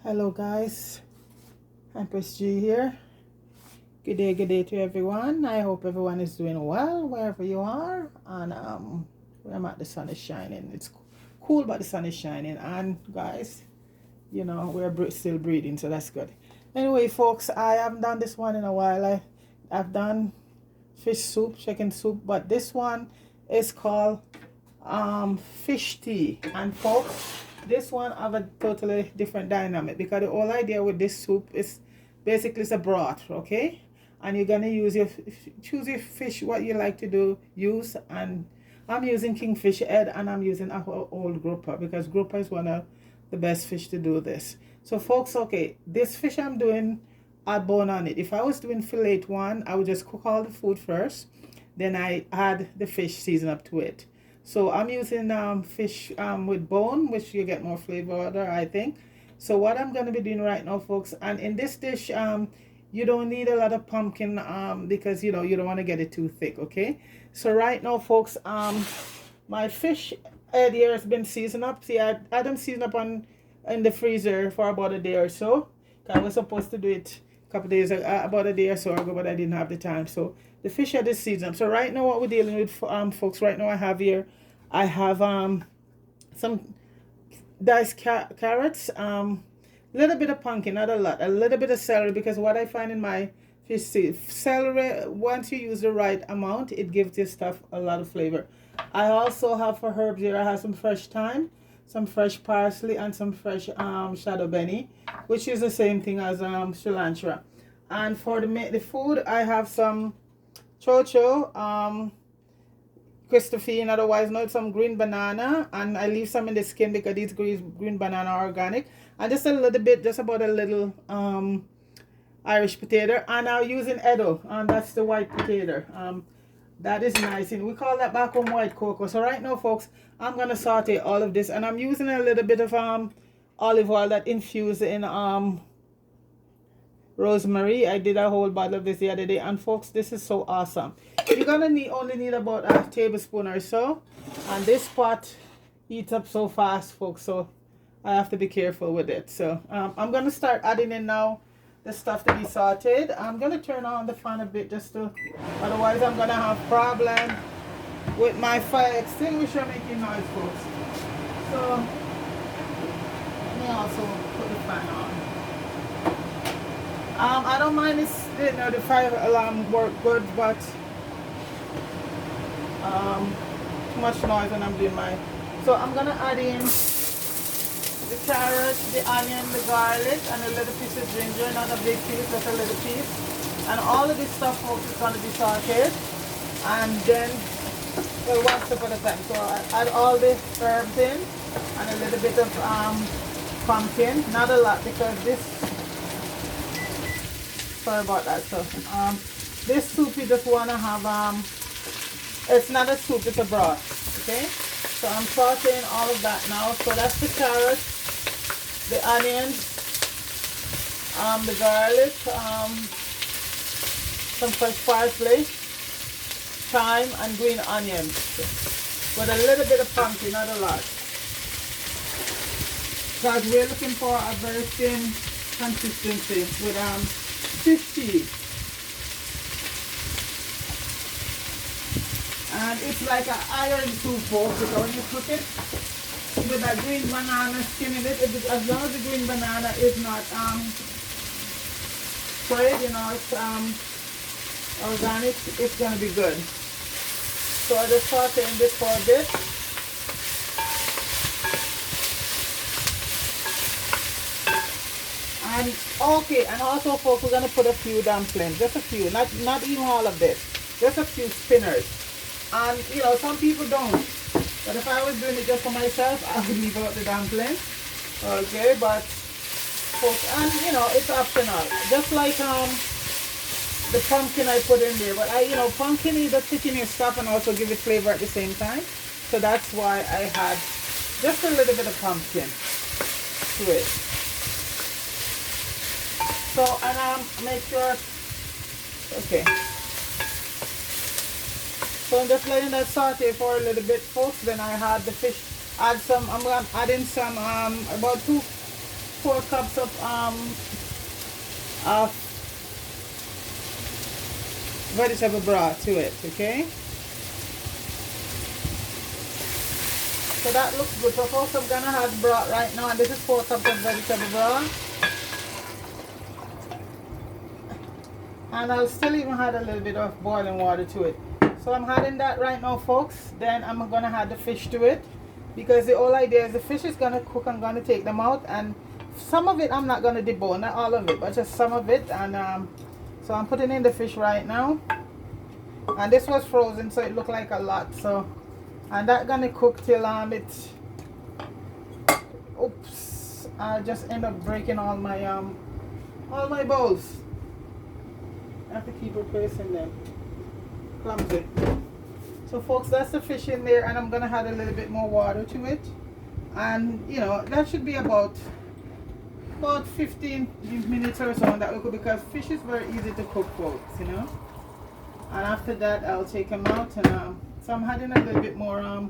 Hello guys, Empress G here. Good day to everyone. I hope everyone is doing well wherever you are. And where I'm at, the sun is shining. It's cool, but the sun is shining. And guys, we're still breathing, so that's good. Anyway, folks, I haven't done this one in a while. I've done fish soup, chicken soup, but this one is called fish tea. And folks, this one have a totally different dynamic because the whole idea with this soup is basically it's a broth, okay? And you're gonna choose your fish what you like to use. And I'm using kingfish head, and I'm using a old grouper because grouper is one of the best fish to do this. So folks, okay, this fish I'm doing, add bone on it. If I was doing fillet one, I would just cook all the food first, then I add the fish season up to it. So I'm using fish with bone, which you get more flavor there, I think. So what I'm going to be doing right now, folks, and in this dish, you don't need a lot of pumpkin because, you don't want to get it too thick, okay? So right now, folks, my fish head here has been seasoned up. See, I had them seasoned up in the freezer for about a day or so. I was supposed to do it a couple days, about a day or so ago, but I didn't have the time. So the fish head is seasoned. So right now what we're dealing with, folks, right now I have some diced carrots, little bit of pumpkin, not a lot, a little bit of celery, because what I find in my fish soup, celery, once you use the right amount, it gives your stuff a lot of flavor. I also have for herbs here, I have some fresh thyme, some fresh parsley, and some fresh shadow benny, which is the same thing as cilantro. And for the food, I have some chocho, Christophine, otherwise known some green banana, and I leave some in the skin because these green banana are organic, and just a little bit, just about a little Irish potato, and I'm using Edo, and that's the white potato. That is nice, and we call that back home white cocoa. So right now, folks, I'm gonna saute all of this, and I'm using a little bit of olive oil that infused in rosemary. I did a whole bottle of this the other day, and folks, this is so awesome. You're gonna only need about a tablespoon or so, and this pot eats up so fast, folks, so I have to be careful with it. So I'm gonna start adding in now the stuff to be sauteed. I'm gonna turn on the fan a bit otherwise I'm gonna have problem with my fire extinguisher making noise, folks. So let me also put the fan on. I don't mind the fire alarm work good, but too much noise when I'm doing mine. So I'm gonna add in the carrot, the onion, the garlic, and a little piece of ginger, not a big piece, just a little piece. And all of this stuff, folks, is gonna be sauteed. And then, well, one step at a time. So I add all the herbs in, and a little bit of pumpkin, not a lot, because this, sorry about that. So this soup you just want to have, it's not a soup, it's a broth, okay? So I'm sauteing all of that now. So that's the carrots, the onions, the garlic, some fresh parsley, thyme, and green onions with a little bit of pumpkin, not a lot, because we're looking for a very thin consistency with 50. And it's like an iron soup, folks, because when you cook it with that green banana skin in it, as long as the green banana is not sprayed, it's organic, it's going to be good. So I just saute in this for a bit. And okay, and also, folks, we're going to put a few dumplings, just a few, not even all of this, just a few spinners. And some people don't, but if I was doing it just for myself, I would leave out the dumpling, okay? But folks, and it's optional, just like the pumpkin I put in there. But pumpkin either thicken your stuff and also give it flavor at the same time, so that's why I had just a little bit of pumpkin to it. So, and make sure, okay. So I'm just letting that saute for a little bit, folks. Then I had the fish, I'm adding some, about 4 cups of vegetable broth to it, okay? So that looks good. So folks, I'm gonna have broth right now, and this is 4 cups of vegetable broth. And I'll still even add a little bit of boiling water to it. So I'm adding that right now, folks. Then I'm gonna add the fish to it, because the whole idea is the fish is gonna cook. I'm gonna take them out, and some of it I'm not gonna debone, not all of it, but just some of it. And so I'm putting in the fish right now, and this was frozen, so it looked like a lot. So, and that gonna cook till it. Oops! I just end up breaking all my bowls. I have to keep replacing them. Clumsy. So folks, that's the fish in there, and I'm gonna add a little bit more water to it, and you know that should be about 15 minutes or so on that look, because fish is very easy to cook, folks, you know. And after that I'll take them out, and so I'm adding a little bit more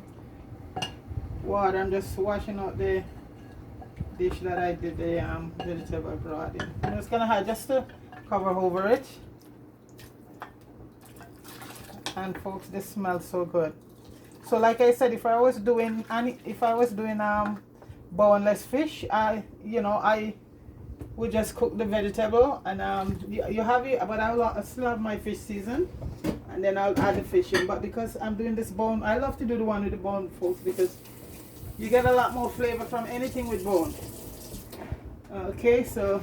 water. I'm just washing out the dish that I did the vegetable broth in. I'm just gonna add just to cover over it. And folks, this smells so good. So like I said, if I was doing boneless fish, I would just cook the vegetable, and you have it, but I still have my fish seasoned, and then I'll add the fish in. But because I'm doing this bone, I love to do the one with the bone, folks, because you get a lot more flavor from anything with bone. Okay, so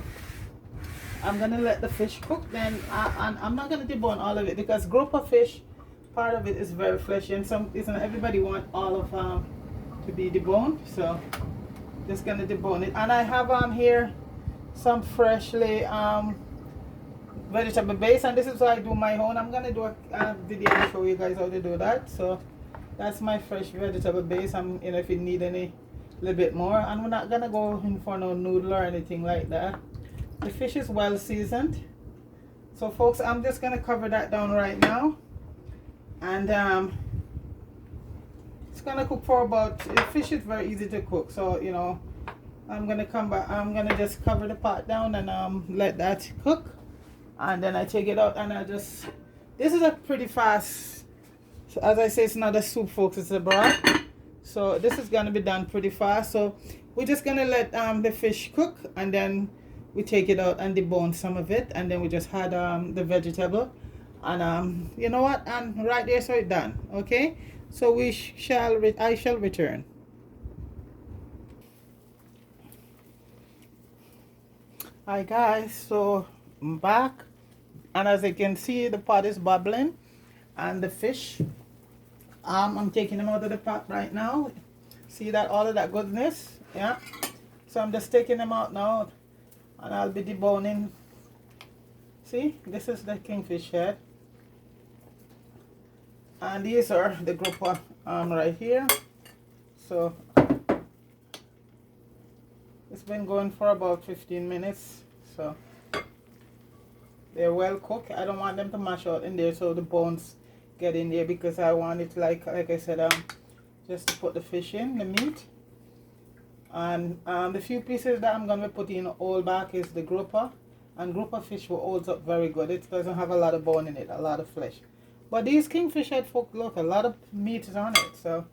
I'm gonna let the fish cook then, and I'm not gonna debone all of it, because grouper fish, part of it is very fleshy, and isn't everybody want all of to be deboned. So just gonna debone it. And I have here some freshly vegetable base, and this is how I do my own. I'm gonna do a video to show you guys how to do that. So that's my fresh vegetable base. If you need any little bit more, and we're not gonna go in for no noodle or anything like that. The fish is well seasoned. So folks, I'm just gonna cover that down right now, and it's gonna cook for about, the fish is very easy to cook, so you know, I'm gonna come back. I'm gonna just cover the pot down and let that cook, and then I take it out, and this is a pretty fast, so as I say, it's not a soup, folks, it's a broth. So this is gonna be done pretty fast. So we're just gonna let the fish cook, and then we take it out and debone some of it, and then we just add the vegetable, and you know what, and right there, so it's done. Okay, so I shall return. Hi guys, so I'm back, and as you can see, the pot is bubbling, and the fish, I'm taking them out of the pot right now. See that, all of that goodness, yeah. So I'm just taking them out now, and I'll be deboning. See, this is the kingfish head, and these are the grouper right here. So it's been going for about 15 minutes, so they're well cooked. I don't want them to mash out in there, so the bones get in there, because I want it, like I said, just to put the fish in, the meat. And the few pieces that I'm going to put in all back is the grouper, and grouper fish will hold up very good. It doesn't have a lot of bone in it, a lot of flesh. But these kingfish head, folk, look, a lot of meat is on it. So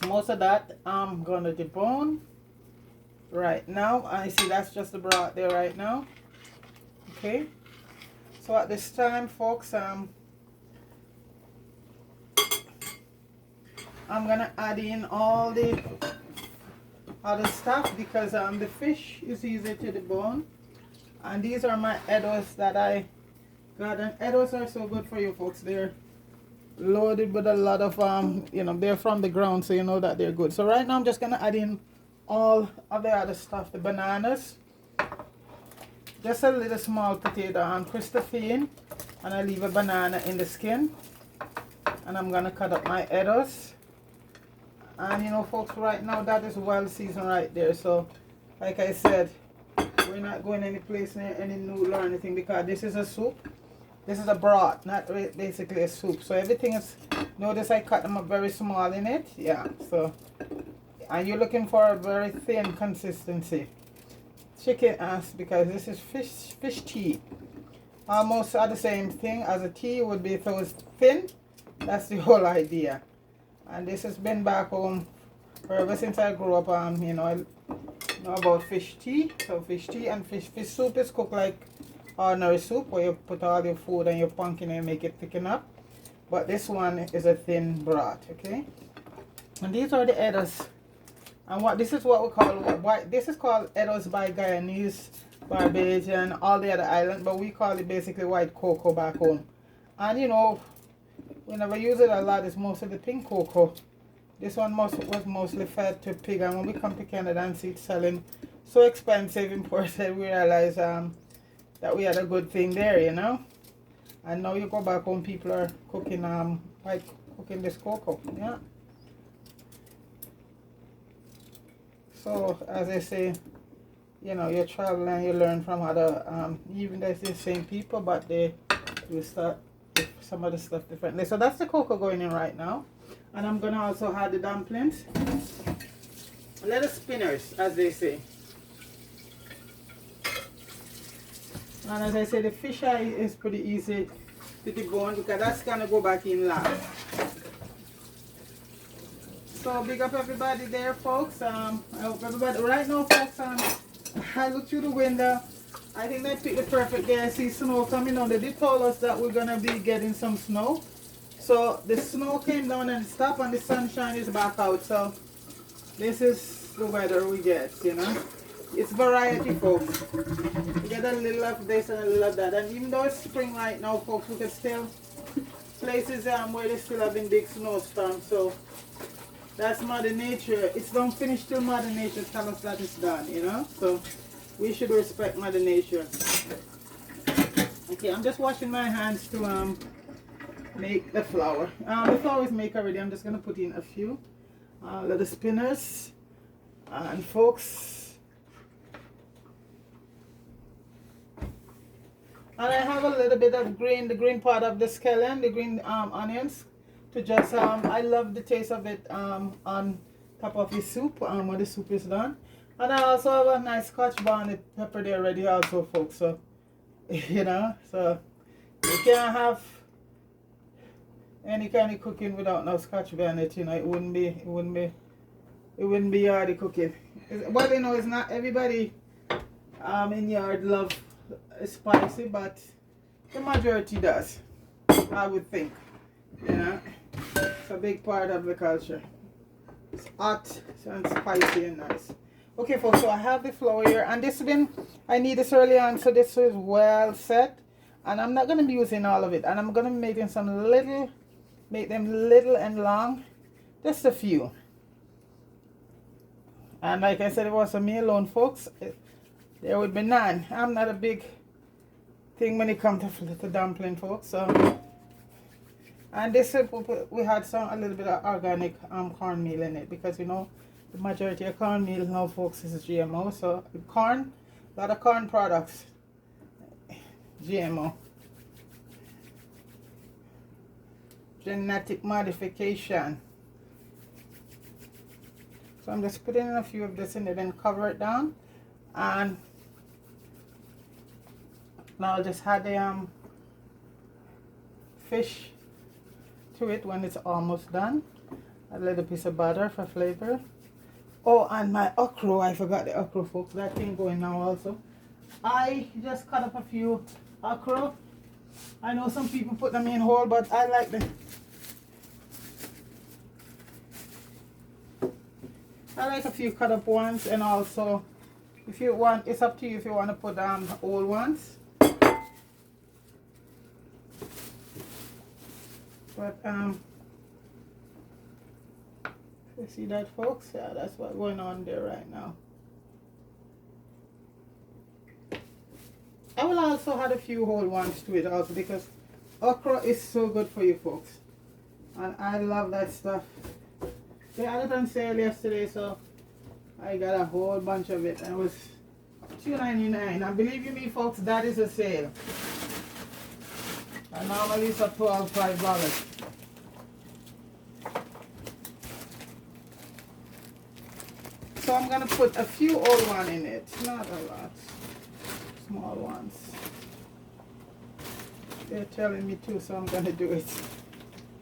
most of that I'm going to debone right now. I see that's just the broth there right now. Okay, so at this time, folks, I'm gonna add in all the other stuff, because the fish is easy to debone, and these are my eddos that I got. And eddos are so good for you, folks. They're loaded with a lot of they're from the ground, so you know that they're good. So right now I'm just gonna add in all of the other stuff. The bananas, just a little small potato and Christophine, and I leave a banana in the skin, and I'm gonna cut up my eddos. And you know, folks, right now that is well seasoned right there. So like I said, we're not going any place near any noodle or anything, because this is a soup. This is a broth, not basically a soup. So everything is, notice I cut them up very small in it. Yeah, so, and you're looking for a very thin consistency. chicken because this is fish tea. Almost the same thing as a tea would be if it was thin. That's the whole idea. And this has been back home ever since I grew up. You know, I know about fish tea. So fish tea and fish soup is cooked like ordinary soup, where you put all your food and your pumpkin and make it thicken up. But this one is a thin broth, okay? And these are the eddas. And this is what we call this is called eddas by Guyanese, Barbadian, all the other islands, but we call it basically white cocoa back home. And you know, we never use it a lot. It's mostly the pink cocoa. This one was mostly fed to pig, and when we come to Canada and see it selling so expensive imported, we realize that we had a good thing there, you know. And now you go back home, people are cooking cooking this cocoa, yeah. So as I say, you know, you travel and you learn from other even though it's the same people, but they will start with some of the stuff differently. So that's the cocoa going in right now. And I'm gonna also add the dumplings. Little spinners, as they say. And as I say, the fish eye is pretty easy to debone because that's gonna go back in last. So big up everybody there, folks. I hope everybody right now, folks. I look through the window. I think they picked the perfect day. I see snow coming on. They did tell us that we're gonna be getting some snow. So the snow came down and stopped, and the sunshine is back out. So this is the weather we get, you know. It's variety, folks. We get a little of this and a little of that. And even though it's spring right now, folks, we can still places where they still having big snowstorms. So that's Mother Nature. It's don't finish till Mother Nature tells us that it's done, you know. So we should respect Mother Nature. Okay, I'm just washing my hands to make the flour. The flour is made already. I'm just gonna put in a few little spinners, and folks. And I have a little bit of the green part of the scallion, the green onions, to just, I love the taste of it on top of the soup when the soup is done. And I also have a nice Scotch bonnet pepper there ready also, folks. So, you know, so you can't have any kind of cooking without no Scotch bonnet, you know. It wouldn't be hardy cooking. Well, you know, it's not everybody in yard love spicy, but the majority does, I would think, you know. It's a big part of the culture. It's hot and spicy and nice. Okay, folks, so I have the flour here, and I need this early on, so this is well set, and I'm not going to be using all of it, and I'm going to be making make them little and long, just a few. And like I said, it was for me alone, folks. There would be none. I'm not a big thing when it comes to dumpling, folks. So, and this we had a little bit of organic cornmeal in it, because you know the majority of cornmeal now, folks, is GMO. So corn, a lot of corn products, GMO, genetic modification. So I'm just putting in a few of this in it, then cover it down, and now I'll just add the fish to it when it's almost done. A little piece of butter for flavor. Oh, and my okra, I forgot the okra, folks. That thing going now also. I just cut up a few okra. I know some people put them in whole, but I like a few cut up ones, and also if you want, it's up to you if you want to put old ones. But you see that, folks? Yeah, that's what's going on there right now. I will also add a few whole ones to it also, because okra is so good for you, folks, and I love that stuff. They had it on sale yesterday, so I got a whole bunch of it, and it was $2.99. And believe you me, folks, that is a sale. And normally it's a $5. So I'm gonna put a few old one in it, not a lot, small ones. They're telling me to, so I'm gonna do it.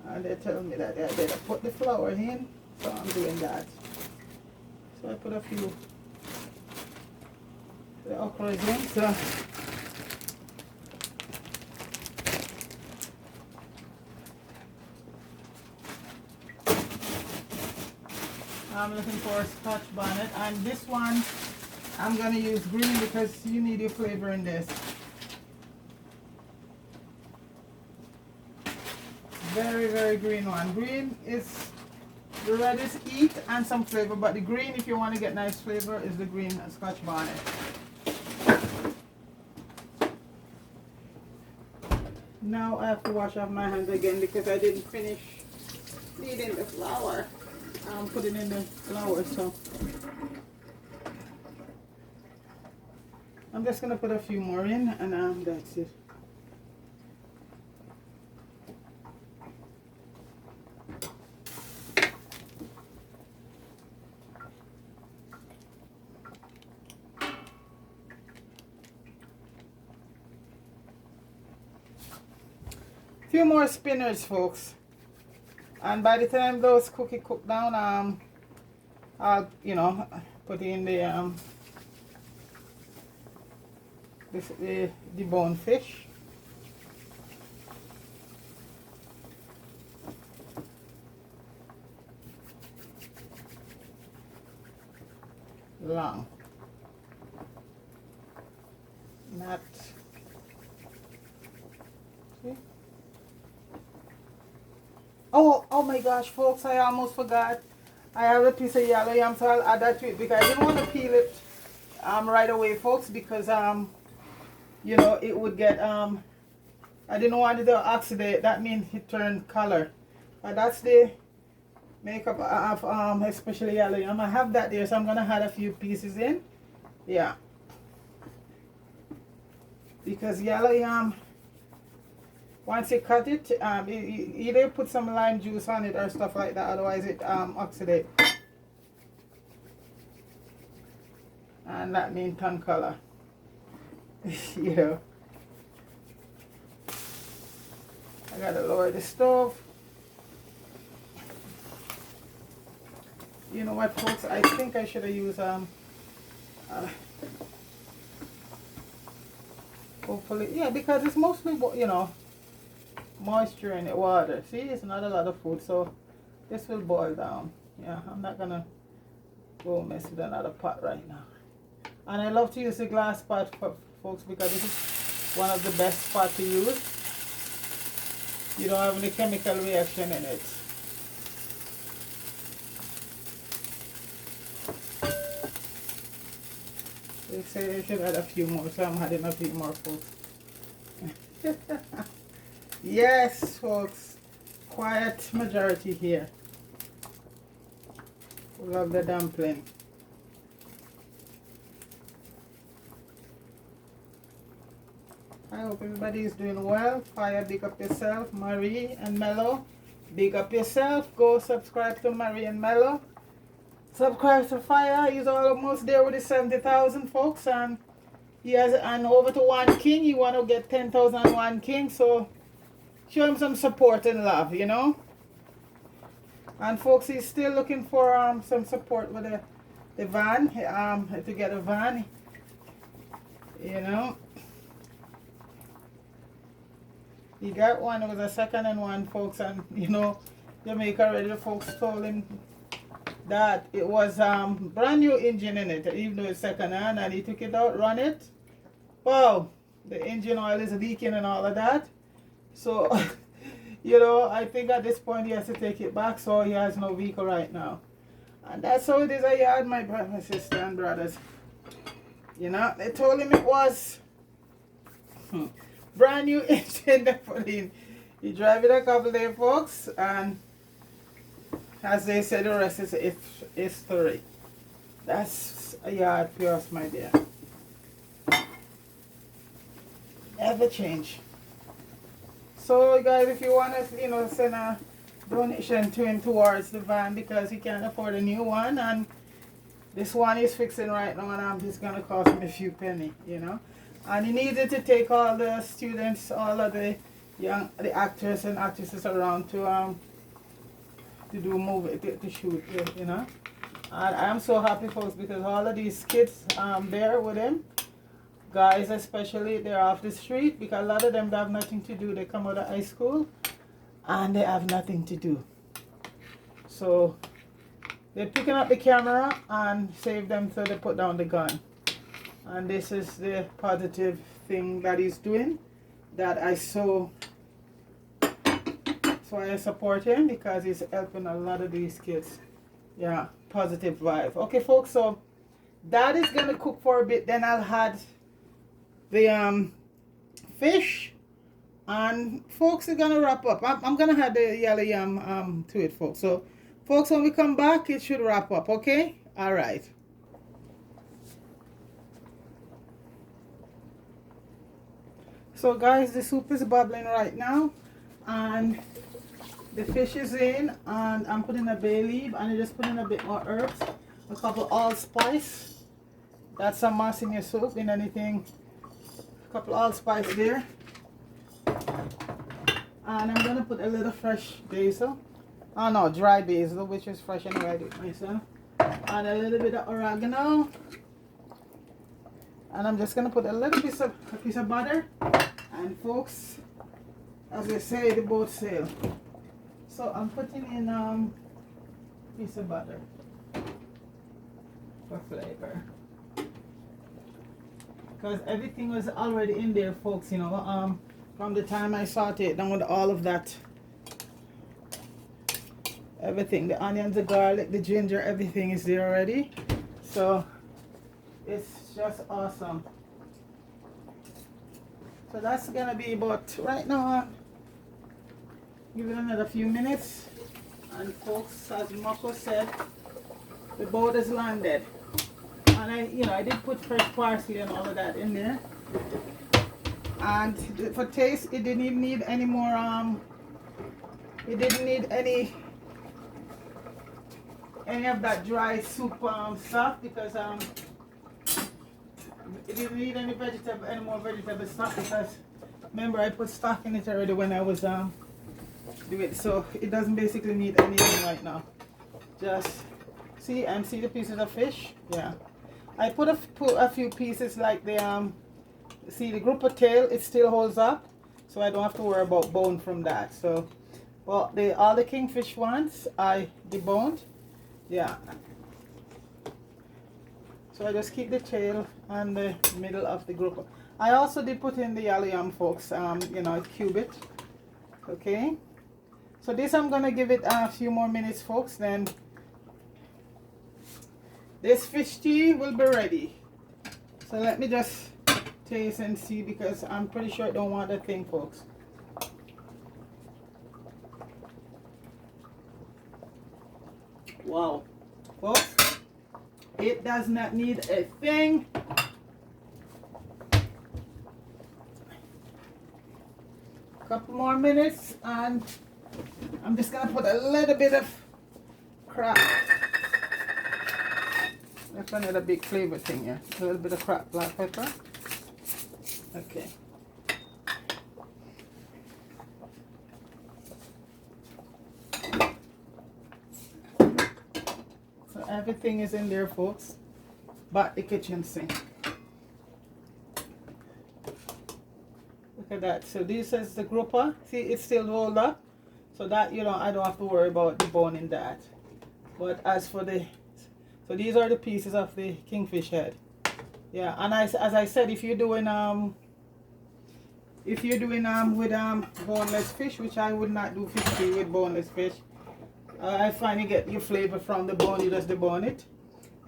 And they're telling me that I better put the flour in, so I'm doing that. So I put a few. The okra is in, so I'm looking for a Scotch bonnet, and this one I'm gonna use green because you need your flavor in this. Very, very green one. Green is the reddest eat and some flavor, but the green, if you want to get nice flavor, is the green Scotch bonnet. Now I have to wash off my hands again because I didn't finish kneading the flour. I'm putting in the flour, so I'm just gonna put a few more in, and that's it. Few more spinners, folks, and by the time those cookies cook down, I'll put in the the bone fish. Long, not. See? Oh my gosh, folks, I almost forgot. I have a piece of yellow yam, so I'll add that to it because I didn't want to peel it right away, folks, because it would get I didn't want it to oxidate. That means it turned color. That's the makeup of especially yellow yam. I have that there, so I'm gonna add a few pieces in. Yeah, because yellow yam, once you cut it, either put some lime juice on it or stuff like that, otherwise it oxidates. And that means tan color. You know. I gotta lower the stove. You know what, folks? I think I should have used hopefully, yeah, because it's mostly moisture in the water. See, it's not a lot of food, so this will boil down. Yeah, I'm not gonna go mess with another pot right now. And I love to use the glass pot, folks, because this is one of the best pots to use. You don't have any chemical reaction in it. They say they should add a few more, so I'm adding a few more, folks. Yes, folks. Quiet majority here. We love the dumpling. I hope everybody is doing well. Fire, big up yourself. Marie and Mello, big up yourself. Go subscribe to Marie and Mello. Subscribe to Fire. He's almost there with the 70,000, folks, and he has over to One King. You want to get 10,000 One King, so show him some support and love, you know. And folks, he's still looking for some support with the van, to get a van, you know. He got one. It was a second-hand one, folks, and Jamaica already, the folks told him that it was brand new engine in it, even though it's second-hand, and he took it out, run it. Wow, the engine oil is leaking and all of that. So, I think at this point he has to take it back, so he has no vehicle right now. And that's how it is a yard, my sister and brothers. They told him it was brand new engine they put in. He drive it a couple days, folks, and as they said, the rest is history. That's a yard for us, my dear. Never change. So, guys, if you want to, send a donation to him towards the van because he can't afford a new one, and This one is fixing right now, and it's gonna cost him a few penny, you know. And he needed to take all the students, all of the actors and actresses around to do movie, to shoot, you know. And I'm so happy, folks, because all of these kids there with him, guys especially, they're off the street because a lot of them have nothing to do. They come out of high school and they have nothing to do. So they're picking up the camera and save them, so they put down the gun. And this is the positive thing that he's doing, that I support him, because he's helping a lot of these kids. Yeah, positive vibe. Okay, folks, so that is gonna cook for a bit. Then I'll add the fish, and folks, are gonna wrap up. I'm gonna add the yellow yam to it, folks. So folks, when we come back, it should wrap up. Okay, all right. So guys, the soup is bubbling right now, and the fish is in, and I'm putting a bay leaf, and I just put in a bit more herbs, a couple allspice. That's a must in your soup, in anything. A couple allspice there, and I'm gonna put a little fresh basil. Oh no, dry basil, which is fresh anyway. I do it myself, and a little bit of oregano, and I'm just gonna put a little piece of butter. And folks, as they say, the boat sail. So I'm putting in piece of butter for flavor, because everything was already in there, folks, you know, from the time I sauteed it down with all of that, everything, the onions, the garlic, the ginger, everything is there already. So it's just awesome. So that's gonna be about, right now, give it another few minutes. And folks, as Mako said, the boat is landed. And I did put fresh parsley and all of that in there. And for taste, it didn't even need any more, it didn't need any of that dry soup stuff, because it didn't need any more vegetable stock, because remember I put stock in it already when I was doing it. So it doesn't basically need anything right now. Just see the pieces of fish. Yeah, I put a few pieces, like the see the grouper tail, it still holds up, so I don't have to worry about bone from that. So well, all the kingfish ones I deboned. Yeah. So I just keep the tail and the middle of the grouper. I also did put in the yellow yam, folks, cube it. Okay. So this, I'm gonna give it a few more minutes, folks, then this fish tea will be ready. So let me just taste and see, because I'm pretty sure I don't want that thing, folks. Wow, folks. It does not need a thing. Couple more minutes, and I'm just gonna put a little bit of crap. That's another big flavor thing here. A little bit of cracked black pepper. Okay. Everything is in there, folks, but the kitchen sink. Look at that. So this is the grouper. See, it's still rolled up, so that, I don't have to worry about the bone in that. But as for so these are the pieces of the kingfish head. Yeah, and as I said, if you're doing with boneless fish, which I would not do fish tea with boneless fish. I find you get your flavor from the bone, you just debone it.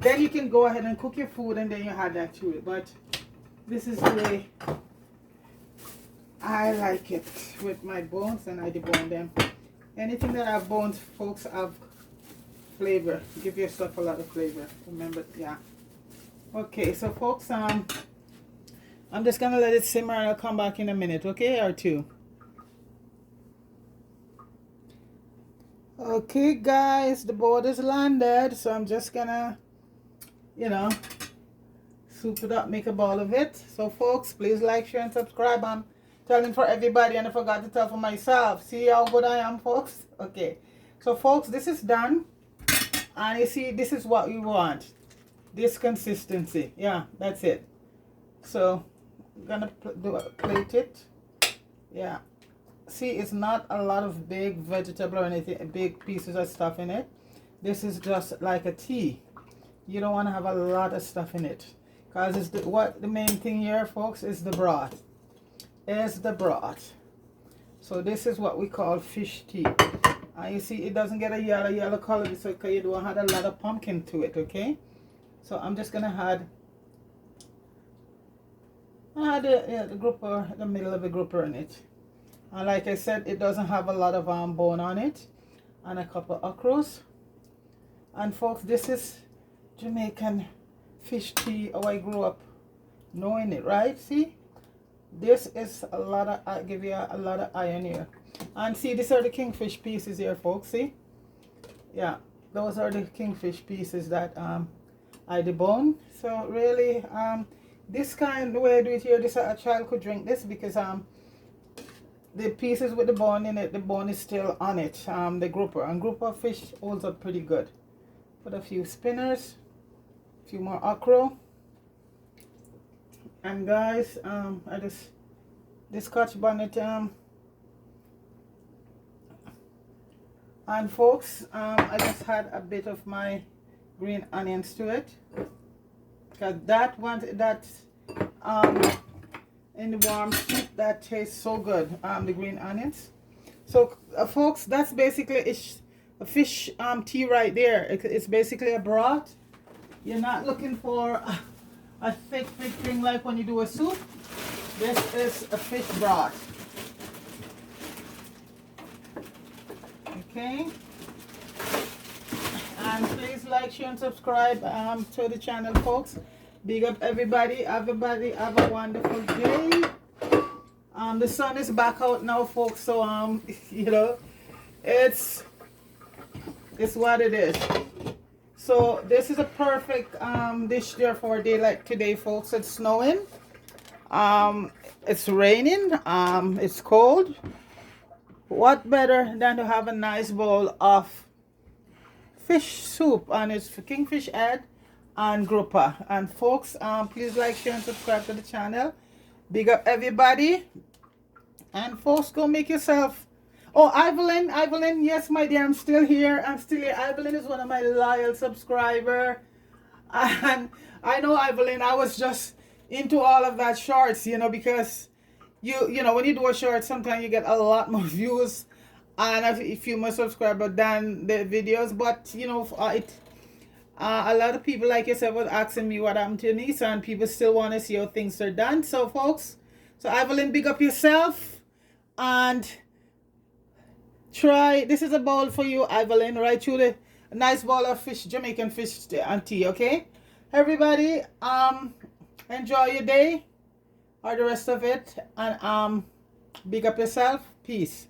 Then you can go ahead and cook your food, and then you add that to it. But this is the way I like it, with my bones, and I debone them. Anything that have bones, folks, have flavor. Give yourself a lot of flavor. Remember, yeah. Okay, so folks, I'm just gonna let it simmer, and I'll come back in a minute, okay, or two. Okay guys, the boat is landed, so I'm just gonna you know, soup it up, make a ball of it. So folks, please like, share, and subscribe. I'm telling for everybody, and I forgot to tell for myself. See how good I am, folks? Okay. So folks, this is done. And you see, this is what we want. This consistency. Yeah, that's it. So I'm gonna plate it. Yeah. See, it's not a lot of big vegetable or anything, big pieces of stuff in it. This is just like a tea. You don't want to have a lot of stuff in it, because it's the main thing here, folks, is the broth. Is the broth. So this is what we call fish tea. And you see, it doesn't get a yellow color, so because you don't have a lot of pumpkin to it. Okay. So I'm just gonna add the grouper, the middle of the grouper in it. And like I said, it doesn't have a lot of bone on it. And a couple of okras. And folks, this is Jamaican fish tea. Oh, I grew up knowing it, right? See, this is a lot of, I give you a lot of iron here. And see, these are the kingfish pieces here, folks. See, yeah, those are the kingfish pieces that I debone. So really, this kind, the way I do it here, this a child could drink this, because the pieces with the bone in it, the bone is still on it. The grouper, and grouper fish holds up pretty good. Put a few spinners, a few more okra, and guys, I just this Scotch bonnet, and folks, I just had a bit of my green onions to it, because that in the warm soup, that tastes so good, the green onions. So folks, that's basically a fish tea right there. It's basically a broth. You're not looking for a thick thing like when you do a soup. This is a fish broth. Okay. And please like, share, and subscribe to the channel, folks. Big up everybody. Everybody have a wonderful day. The sun is back out now, folks. So you know, it's what it is. So this is a perfect dish there for a day like today, folks. It's snowing. It's raining. It's cold. What better than to have a nice bowl of fish soup, and it's for kingfish head and grouper. And folks, please like, share, and subscribe to the channel. Big up everybody. And folks, go make yourself. Oh, Evelyn, yes, my dear, I'm still here. Evelyn is one of my loyal subscriber. And I know, Evelyn, I was just into all of that shorts, you know, because you know, when you do a short, sometimes you get a lot more views and a few more subscribers than the videos. But you know, a lot of people like yourself was asking me what happened to Anissa, and people still want to see how things are done. So folks, so Evelyn, big up yourself, and try, this is a bowl for you, Evelyn, right through the nice bowl of fish, Jamaican fish and tea. Okay, everybody, enjoy your day or the rest of it, and big up yourself. Peace.